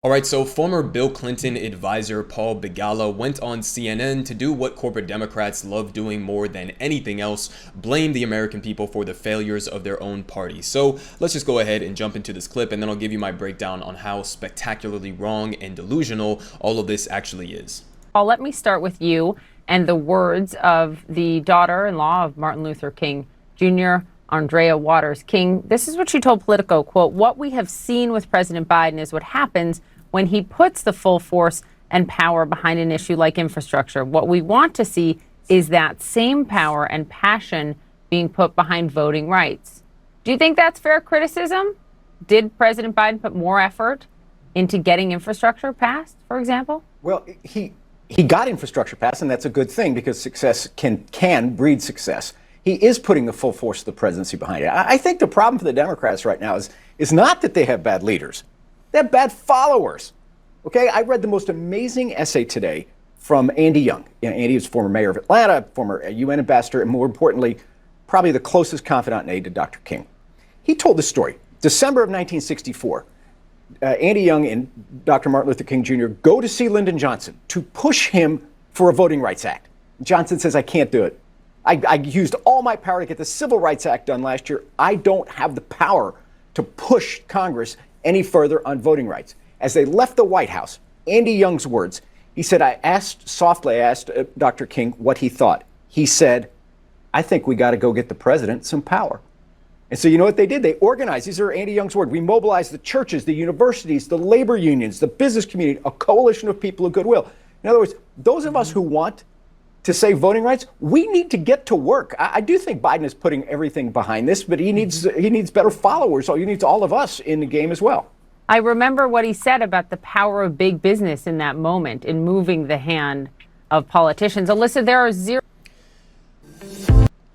All right, so former Bill Clinton advisor Paul Begala went on CNN to do what corporate Democrats love doing more than anything else: blame the American people for the failures of their own party. So let's just go ahead and jump into this clip, and then I'll give you my breakdown on how spectacularly wrong and delusional all of this actually is. Paul, let me start with you and the words of the daughter-in-law of Martin Luther King Jr., Andrea Waters King. This is what she told Politico, quote, "What we have seen with President Biden is what happens when he puts the full force and power behind an issue like infrastructure. What we want to see is that same power and passion being put behind voting rights." Do you think that's fair criticism? Did President Biden put more effort into getting infrastructure passed, for example? Well, he got infrastructure passed, and that's a good thing because success can breed success. He is putting the full force of the presidency behind it. I think the problem for the Democrats right now is not that they have bad leaders. They have bad followers. Okay, I read the most amazing essay today from Andy Young. Andy is former mayor of Atlanta, former UN ambassador, and more importantly, probably the closest confidant and aide to Dr. King. He told this story. December of 1964, Andy Young and Dr. Martin Luther King Jr. go to see Lyndon Johnson to push him for a Voting Rights Act. Johnson says, "I can't do it. I used all my power to get the Civil Rights Act done last year. I don't have the power to push Congress any further on voting rights." As they left the White House, Andy Young's words, he said, I asked Dr. King what he thought. He said, "I think we got to go get the president some power." And so you know what they did? They organized, these are Andy Young's words, we mobilized the churches, the universities, the labor unions, the business community, a coalition of people of goodwill. In other words, those of us who want to save voting rights, we need to get to work. I do think Biden is putting everything behind this, but he needs better followers. So he needs all of us in the game as well. I remember what he said about the power of big business in that moment in moving the hand of politicians. Alyssa, there are zero.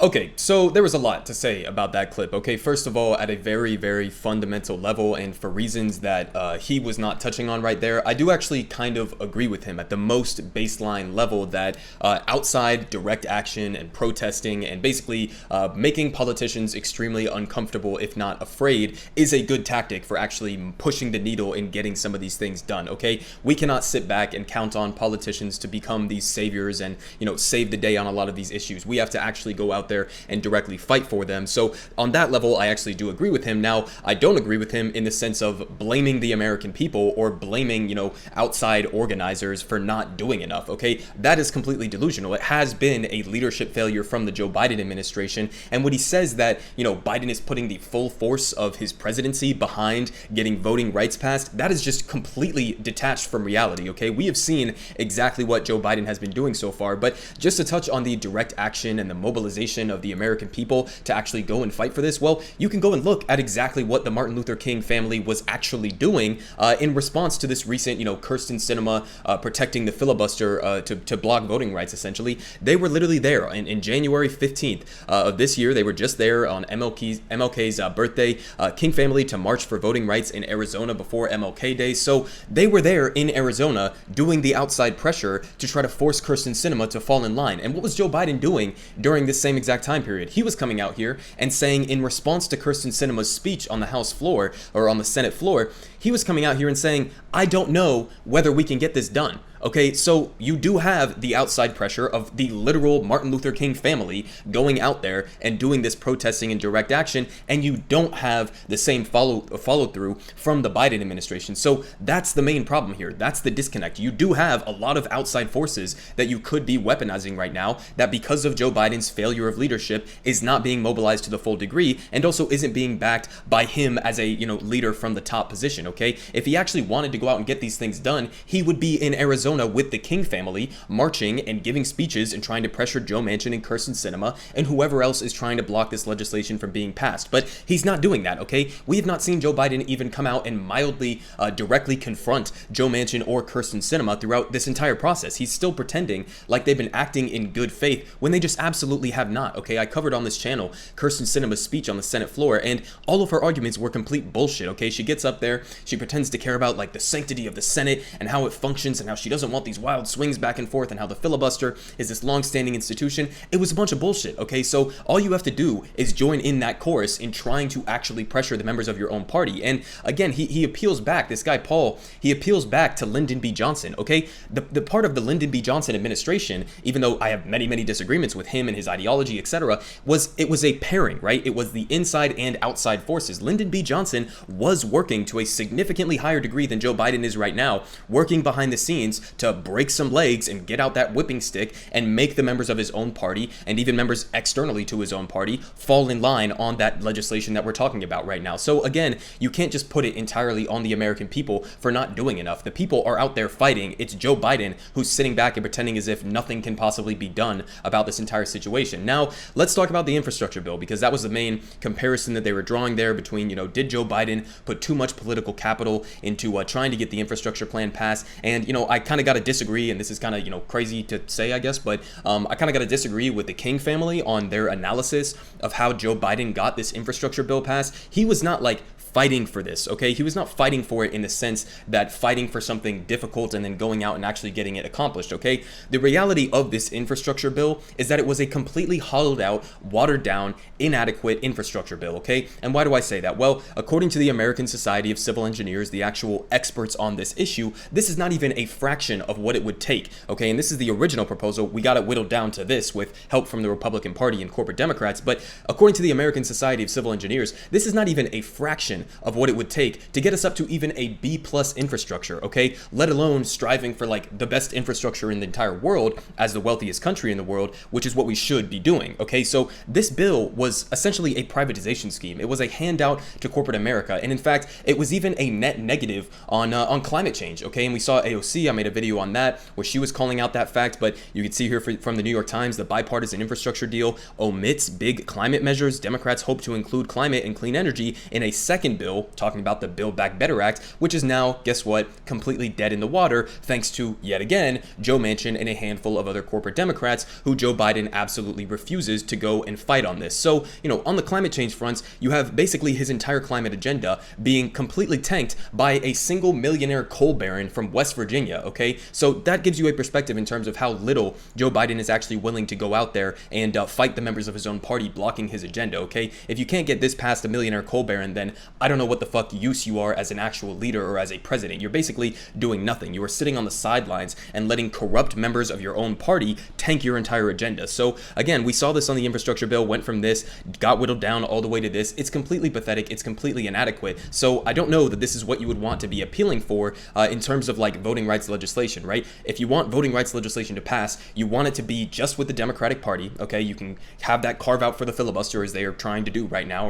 Okay, so there was a lot to say about that clip. Okay, first of all, at a very, very fundamental level, and for reasons that he was not touching on right there, I do actually kind of agree with him at the most baseline level that outside direct action and protesting and basically making politicians extremely uncomfortable, if not afraid, is a good tactic for actually pushing the needle in getting some of these things done. Okay, we cannot sit back and count on politicians to become these saviors and, you know, save the day on a lot of these issues. We have to actually go out there and directly fight for them. So on that level, I actually do agree with him. Now, I don't agree with him in the sense of blaming the American people or blaming, you know, outside organizers for not doing enough. Okay, that is completely delusional. It has been a leadership failure from the Joe Biden administration. And when he says that, you know, Biden is putting the full force of his presidency behind getting voting rights passed, that is just completely detached from reality. Okay, we have seen exactly what Joe Biden has been doing so far. But just to touch on the direct action and the mobilization of the American people to actually go and fight for this, well, you can go and look at exactly what the Martin Luther King family was actually doing in response to this recent, you know, Kyrsten Sinema protecting the filibuster to block voting rights, essentially. They were literally there in January 15th of this year. They were just there on MLK's birthday. King family to march for voting rights in Arizona before MLK Day. So they were there in Arizona doing the outside pressure to try to force Kyrsten Sinema to fall in line. And what was Joe Biden doing during this same exact time period? He was coming out here and saying, in response to Kyrsten Sinema's speech on the House floor or on the Senate floor, he was coming out here and saying, "I don't know whether we can get this done." Okay, so you do have the outside pressure of the literal Martin Luther King family going out there and doing this protesting and direct action, and you don't have the same follow through from the Biden administration. So that's the main problem here. That's the disconnect. You do have a lot of outside forces that you could be weaponizing right now that, because of Joe Biden's failure of leadership, is not being mobilized to the full degree and also isn't being backed by him as a, you know, leader from the top position. Okay, if he actually wanted to go out and get these things done, he would be in Arizona with the King family, marching and giving speeches and trying to pressure Joe Manchin and Kyrsten Sinema and whoever else is trying to block this legislation from being passed. But he's not doing that, okay? We have not seen Joe Biden even come out and mildly, directly confront Joe Manchin or Kyrsten Sinema throughout this entire process. He's still pretending like they've been acting in good faith when they just absolutely have not, okay? I covered on this channel Kyrsten Sinema's speech on the Senate floor, and all of her arguments were complete bullshit, okay? She gets up there, she pretends to care about, like, the sanctity of the Senate and how it functions and how she doesn't doesn't want these wild swings back and forth and how the filibuster is this long-standing institution. It was a bunch of bullshit, okay? So all you have to do is join in that chorus in trying to actually pressure the members of your own party. And again, he appeals back, this guy Paul, he appeals back to Lyndon B. Johnson, okay? The part of the Lyndon B. Johnson administration, even though I have many, many disagreements with him and his ideology, etc., was a pairing, right? It was the inside and outside forces. Lyndon B. Johnson was working to a significantly higher degree than Joe Biden is right now, working behind the scenes to break some legs and get out that whipping stick and make the members of his own party and even members externally to his own party fall in line on that legislation that we're talking about right now. So again, you can't just put it entirely on the American people for not doing enough. The people are out there fighting. It's Joe Biden who's sitting back and pretending as if nothing can possibly be done about this entire situation. Now, let's talk about the infrastructure bill, because that was the main comparison that they were drawing there between, did Joe Biden put too much political capital into trying to get the infrastructure plan passed? And, I kind of got to disagree, and this is kind of, crazy to say, I guess, but I kind of got to disagree with the King family on their analysis of how Joe Biden got this infrastructure bill passed. He was not like fighting for this, okay? He was not fighting for it in the sense that fighting for something difficult and then going out and actually getting it accomplished, okay? The reality of this infrastructure bill is that it was a completely hollowed out, watered down, inadequate infrastructure bill, okay? And why do I say that? Well, according to the American Society of Civil Engineers, the actual experts on this issue, this is not even a fraction of what it would take, okay? And this is the original proposal. We got it whittled down to this with help from the Republican Party and corporate Democrats, but according to the American Society of Civil Engineers, this is not even a fraction of what it would take to get us up to even a B+ infrastructure, okay? Let alone striving for like the best infrastructure in the entire world as the wealthiest country in the world, which is what we should be doing, okay? So this bill was essentially a privatization scheme. It was a handout to corporate America, and in fact, it was even a net negative on climate change, okay? And we saw AOC, I made a video on that where she was calling out that fact, but you can see here from the New York Times, the bipartisan infrastructure deal omits big climate measures. Democrats hope to include climate and clean energy in a second bill, talking about the Build Back Better Act, which is now, guess what, completely dead in the water, thanks to, yet again, Joe Manchin and a handful of other corporate Democrats who Joe Biden absolutely refuses to go and fight on this. So, on the climate change fronts, you have basically his entire climate agenda being completely tanked by a single millionaire coal baron from West Virginia, okay? So that gives you a perspective in terms of how little Joe Biden is actually willing to go out there and fight the members of his own party blocking his agenda, okay? If you can't get this past a millionaire coal baron, then I don't know what the fuck use you are as an actual leader or as a president. You're basically doing nothing. You are sitting on the sidelines and letting corrupt members of your own party tank your entire agenda. So again, we saw this on the infrastructure bill, went from this, got whittled down all the way to this. It's completely pathetic. It's completely inadequate. So I don't know that this is what you would want to be appealing for in terms of like voting rights legislation, right? If you want voting rights legislation to pass, you want it to be just with the Democratic Party, okay? You can have that carve out for the filibuster as they are trying to do right now.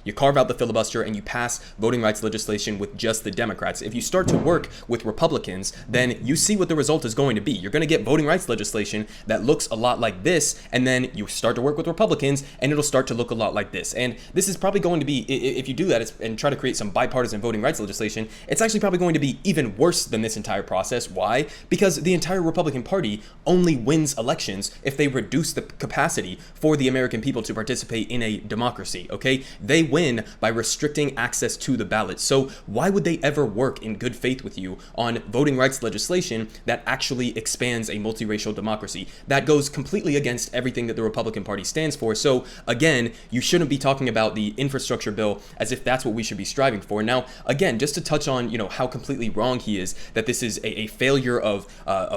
You carve out the filibuster and you pass voting rights legislation with just the Democrats. If you start to work with Republicans, then you see what the result is going to be. You're going to get voting rights legislation that looks a lot like this, and then you start to work with Republicans and it'll start to look a lot like this. And this is probably going to be, if you do that and try to create some bipartisan voting rights legislation, it's actually probably going to be even worse than this entire process. Why? Because the entire Republican Party only wins elections if they reduce the capacity for the American people to participate in a democracy, okay? They win by restricting access to the ballot. So why would they ever work in good faith with you on voting rights legislation that actually expands a multiracial democracy? That goes completely against everything that the Republican Party stands for. So again, you shouldn't be talking about the infrastructure bill as if that's what we should be striving for. Now, again, just to touch on, how completely wrong he is, that this is a failure of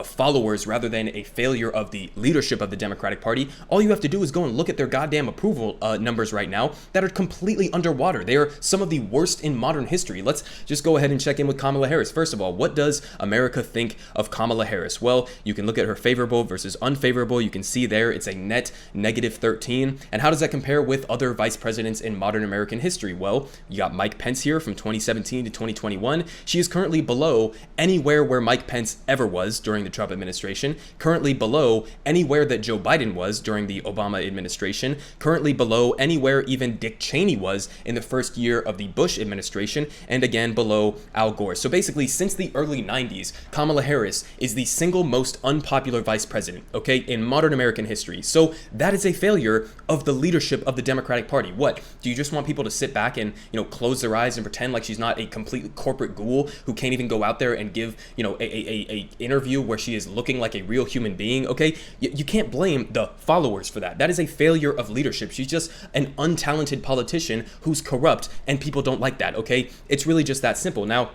followers rather than a failure of the leadership of the Democratic Party. All you have to do is go and look at their goddamn approval numbers right now that are completely underwater. They are some of the worst in modern history. Let's just go ahead and check in with Kamala Harris. First of all, what does America think of Kamala Harris? Well, you can look at her favorable versus unfavorable. You can see there it's a net -13. And how does that compare with other vice presidents in modern American history? Well, you got Mike Pence here from 2017 to 2021. She is currently below anywhere where Mike Pence ever was during the Trump administration, currently below anywhere that Joe Biden was during the Obama administration, currently below anywhere even Dick Cheney was in the first year of the Bush administration, and again below Al Gore. So basically, since the early 90s, Kamala Harris is the single most unpopular vice president, okay, in modern American history. So that is a failure of the leadership of the Democratic Party. What? Do you just want people to sit back and, close their eyes and pretend like she's not a complete corporate ghoul who can't even go out there and give, a interview where she is looking like a real human being, okay? You can't blame the followers for that. That is a failure of leadership. She's just an untalented politician who's corrupt, and people don't like that, okay? It's really just that simple. Now,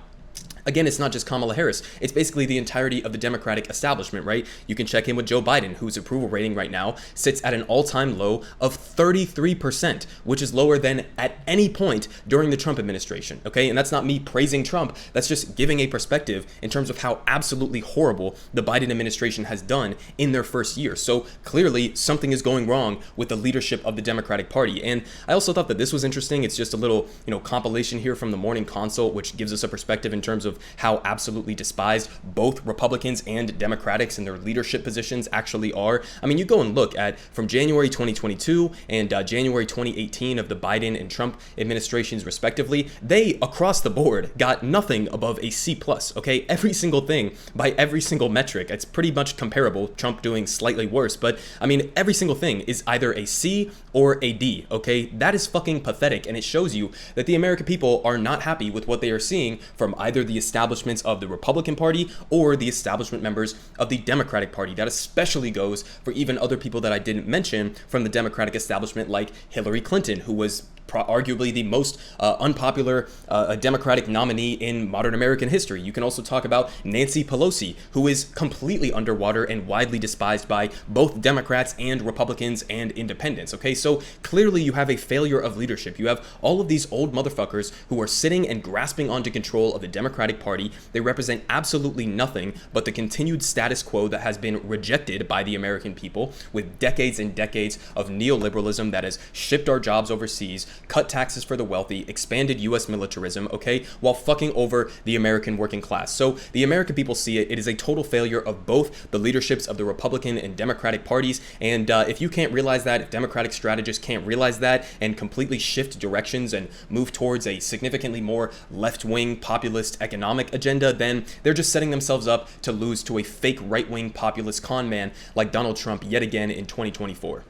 again, it's not just Kamala Harris. It's basically the entirety of the Democratic establishment, right? You can check in with Joe Biden, whose approval rating right now sits at an all-time low of 33%, which is lower than at any point during the Trump administration, okay? And that's not me praising Trump. That's just giving a perspective in terms of how absolutely horrible the Biden administration has done in their first year. So clearly, something is going wrong with the leadership of the Democratic Party. And I also thought that this was interesting. It's just a little, compilation here from the Morning Consult, which gives us a perspective in terms of how absolutely despised both Republicans and Democrats in their leadership positions actually are. I mean, you go and look at from January 2022 and January 2018 of the Biden and Trump administrations respectively, they across the board got nothing above a C+, okay? Every single thing by every single metric. It's pretty much comparable, Trump doing slightly worse, but I mean, every single thing is either a C or a D, okay? That is fucking pathetic, and it shows you that the American people are not happy with what they are seeing from either the establishments of the Republican Party or the establishment members of the Democratic Party. That especially goes for even other people that I didn't mention from the Democratic establishment, like Hillary Clinton, who was arguably the most unpopular Democratic nominee in modern American history. You can also talk about Nancy Pelosi, who is completely underwater and widely despised by both Democrats and Republicans and independents. Okay, so clearly you have a failure of leadership. You have all of these old motherfuckers who are sitting and grasping onto control of the Democratic Party. They represent absolutely nothing but the continued status quo that has been rejected by the American people, with decades and decades of neoliberalism that has shipped our jobs overseas, cut taxes for the wealthy, expanded U.S. militarism, okay, while fucking over the American working class. So the American people see it. It is a total failure of both the leaderships of the Republican and Democratic parties. And if you can't realize that, if Democratic strategists can't realize that and completely shift directions and move towards a significantly more left-wing populist economic agenda, then they're just setting themselves up to lose to a fake right-wing populist con man like Donald Trump yet again in 2024.